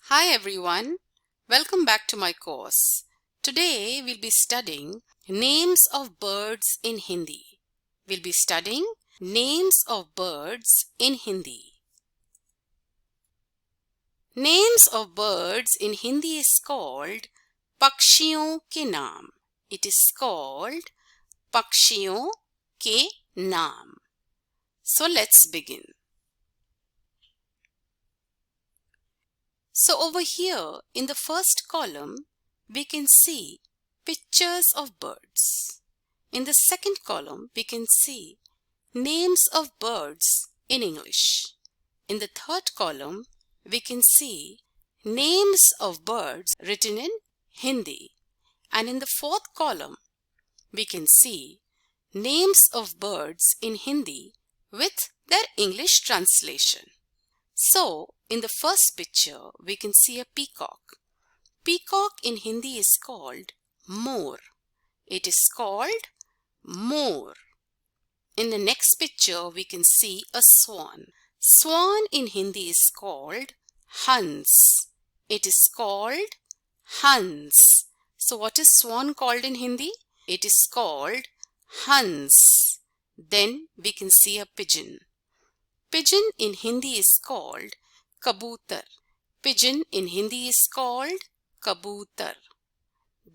Hi everyone, welcome back to my course. Today we'll be studying names of birds in Hindi. We'll be studying names of birds in Hindi. Names of birds in Hindi is called Pakshiyon ke naam. It is called Pakshiyon ke naam. So let's begin. So over here in the first column, we can see pictures of birds. In the second column, we can see names of birds in English. In the third column, we can see names of birds written in Hindi. And in the fourth column, we can see names of birds in Hindi with their English translation. So, in the first picture, we can see a peacock. Peacock in Hindi is called more. It is called more. In the next picture, we can see a swan. Swan in Hindi is called hans. It is called hans. So, what is swan called in Hindi? It is called hans. Then we can see a pigeon. Pigeon in Hindi is called kabutar. Pigeon in Hindi is called kabutar.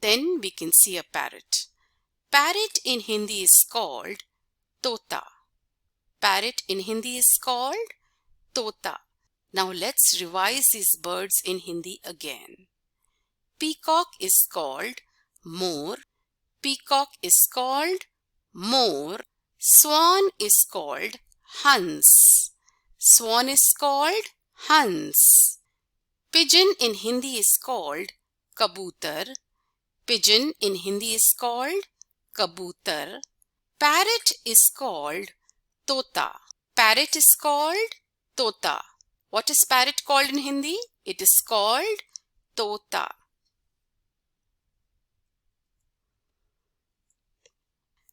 Then we can see a parrot. Parrot in Hindi is called tota. Parrot in Hindi is called tota. Now let's revise these birds in Hindi again. Peacock is called more. Peacock is called more. Swan is called hans. Swan is called hans. Pigeon in Hindi is called kabutar. Pigeon in Hindi is called kabutar. Parrot is called tota. Parrot is called tota. What is parrot called in Hindi? It is called tota.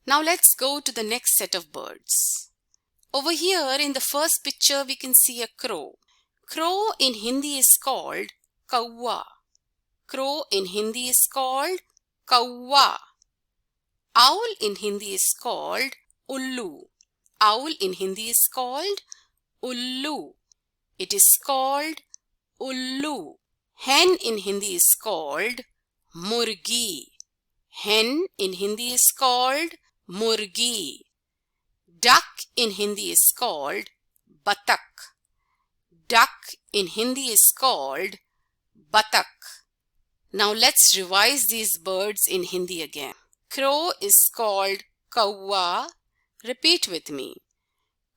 Now let's go to the next set of birds. Over here in the first picture we can see a crow. Crow in Hindi is called kawa. Crow in Hindi is called kawa. Owl in Hindi is called ullu. Owl in Hindi is called ullu. It is called ullu. Hen in Hindi is called murgi. Hen in Hindi is called murgi. Duck in Hindi is called batak. Duck in Hindi is called batak. Now let's revise these birds in Hindi again. Crow is called kawa. Repeat with me.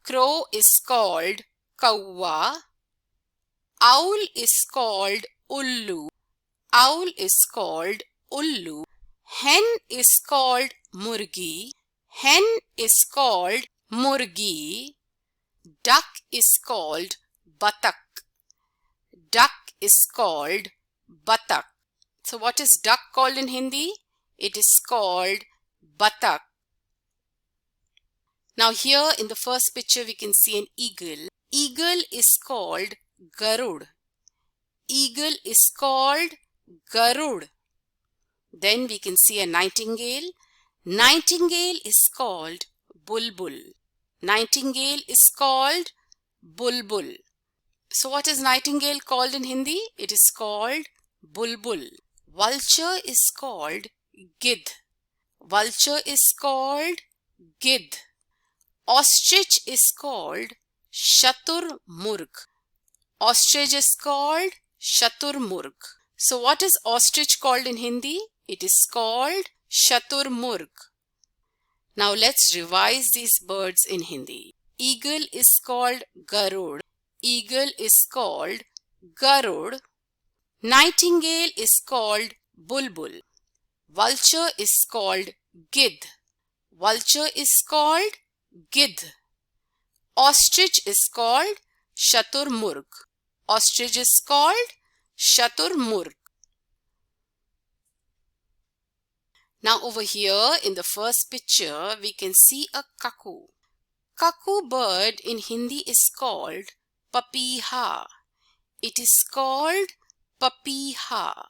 Crow is called kawa. Owl is called ullu. Owl is called ullu. Hen is called murgi. Hen is called murgi. Duck is called batak. Duck is called batak. So what is duck called in Hindi? It is called batak. Now here in the first picture we can see an eagle. Eagle is called garud. Eagle is called garud. Then we can see a nightingale. Nightingale is called bulbul. Nightingale is called bulbul. So what is nightingale called in Hindi? It is called bulbul. Vulture is called gidh. Vulture is called gidh. Ostrich is called shaturmurg. Ostrich is called shaturmurg. So what is ostrich called in Hindi? It is called shaturmurg. Now let's revise these birds in Hindi. Eagle is called garud. Eagle is called garud. Nightingale is called bulbul. Vulture is called gidh. Vulture is called gidh. Ostrich is called shaturmurg. Ostrich is called shaturmurg. Now over here in the first picture we can see a cuckoo. Cuckoo bird in Hindi is called papiha. It is called papiha.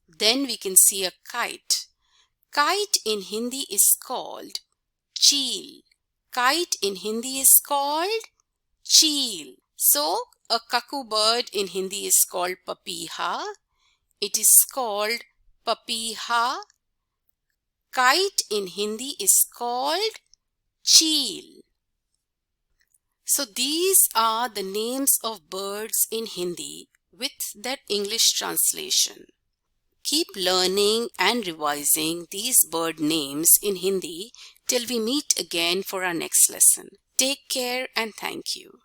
Then we can see a kite. Kite in Hindi is called cheel. Kite in Hindi is called cheel. So, a cuckoo bird in Hindi is called papiha. It is called papiha. Kite in Hindi is called cheel. So these are the names of birds in Hindi with that English translation. Keep learning and revising these bird names in Hindi till we meet again for our next lesson. Take care and thank you.